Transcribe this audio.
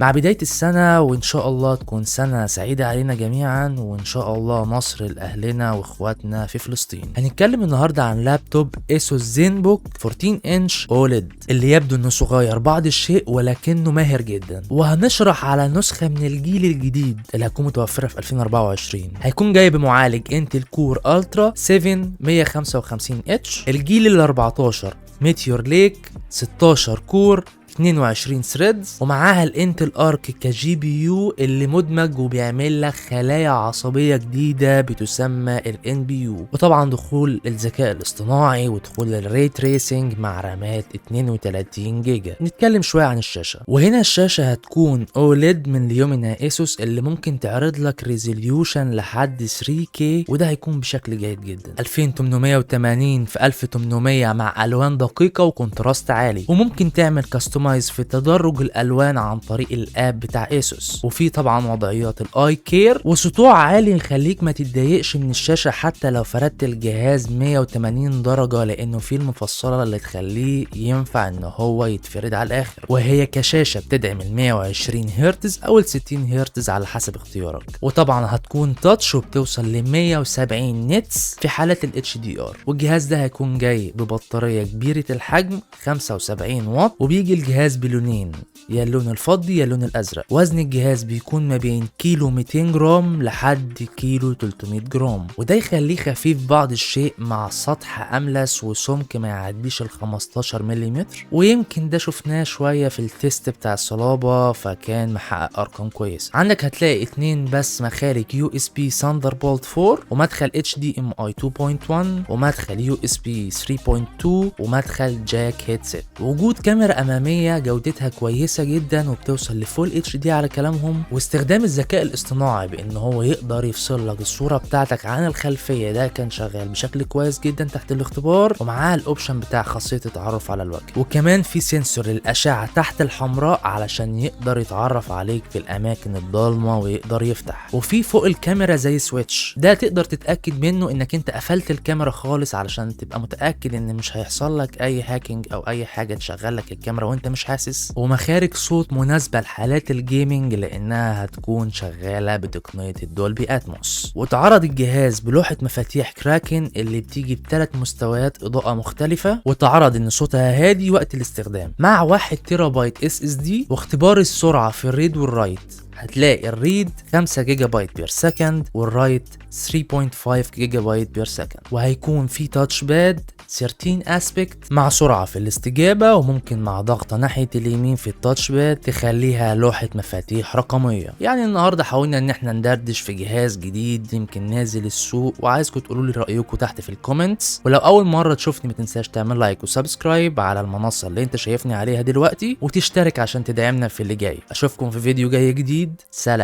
مع بداية السنة وإن شاء الله تكون سنة سعيدة علينا جميعا، وإن شاء الله نصر لأهلنا وإخواتنا في فلسطين. هنتكلم النهاردة عن لابتوب اسوس زين بوك 14 انش اوليد اللي يبدو انه صغير بعض الشيء ولكنه ماهر جدا، وهنشرح على نسخة من الجيل الجديد اللي هتكون متوفرة في 2024. هيكون جاي بمعالج انتل كور الترا 7 155 اتش الجيل ال 14 ميتيور ليك 16 كور 22 ثريدز، ومعاها الانتل ارك كجي بي يو اللي مدمج وبيعمل لك خلايا عصبيه جديده بتسمى الان بي يو، وطبعا دخول الذكاء الاصطناعي ودخول الري تريسنج مع رامات 32 جيجا. نتكلم شويه عن الشاشه، وهنا الشاشه هتكون اوليد من ليومينا اسوس اللي ممكن تعرض لك ريزوليوشن لحد 3K، وده هيكون بشكل جيد جدا 2880 في 1800 مع الوان دقيقه وكونتراست عالي، وممكن تعمل كاستمايز في تدرج الالوان عن طريق الاب بتاع اسوس، وفي طبعا وضعيات الاي كير وسطوع عالي يخليك ما تتضايقش من الشاشه حتى لو فردت الجهاز 180 درجه، لانه في المفصله اللي تخليه ينفع ان هو يتفرد على الاخر، وهي كشاشه بتدعم ال 120 هرتز او ال 60 هرتز على حسب اختيارك، وطبعا هتكون تاتش وبتوصل ل 170 نتس في حاله الاتش دي ار. والجهاز ده هيكون جاي ببطاريه كبيره الحجم 75 واط، وبيجي الجهاز بلونين، يا اللون الفضي يا اللون الازرق. وزن الجهاز بيكون ما بين كيلو 200 جرام لحد كيلو 300 جرام، وده يخليه خفيف بعض الشيء مع سطح املس وسمك ما يعديش ال 15 ملم، ويمكن ده شفناه شويه في التيست بتاع الصلابه فكان محقق ارقام كويس. عندك هتلاقي 2 بس مخارج يو اس بي ثاندربولت 4 ومدخل اتش دي ام اي 2.1 ومدخل يو اس بي 3.2 ومدخل جاك هيدسيت. وجود كاميرا اماميه جودتها كويسه جدا وبتوصل لفول اتش دي على كلامهم، واستخدام الذكاء الاصطناعي بان هو يقدر يفصل لك الصوره بتاعتك عن الخلفيه ده كان شغال بشكل كويس جدا تحت الاختبار، ومعاه الاوبشن بتاع خاصيه التعرف على الوجه، وكمان في سنسور للاشعه تحت الحمراء علشان يقدر يتعرف عليك في الاماكن الضلمه ويقدر يفتح، وفي فوق الكاميرا زي سويتش ده تقدر تتاكد منه انك انت قفلت الكاميرا خالص علشان تبقى متاكد ان مش هيحصل لك اي هاكينج او اي حاجه تشغل لك الكاميرا وانت مش حاسس، ومخارج صوت مناسبة لحالات الجيمنج لانها هتكون شغالة بتقنية الدولبي اتموس. وتعرض الجهاز بلوحة مفاتيح كراكن اللي بتيجي ب3 مستويات اضاءة مختلفة، وتعرض ان صوتها هادي وقت الاستخدام مع 1 تيرا بايت اس اس دي، واختبار السرعة في الريد والرايت هتلاقي الريد 5 جيجا بايت بير سكند والرايت 3.5 جيجا بايت بير سكند، وهيكون في تاتش باد 13 اسبكت مع سرعة في الاستجابة، وممكن مع ضغطة ناحية اليمين في التاتش باد تخليها لوحة مفاتيح رقمية. يعني النهاردة حاولنا ان احنا ندردش في جهاز جديد يمكن نازل السوق، وعايزكم تقولوا لي رأيكم تحت في الكومنتس، ولو اول مرة تشوفني ما تنساش تعمل لايك وسبسكرايب على المنصة اللي انت شايفني عليها دلوقتي، وتشترك عشان تدعمنا في اللي جاي. اشوفكم في فيديو جاي جديد، سلام.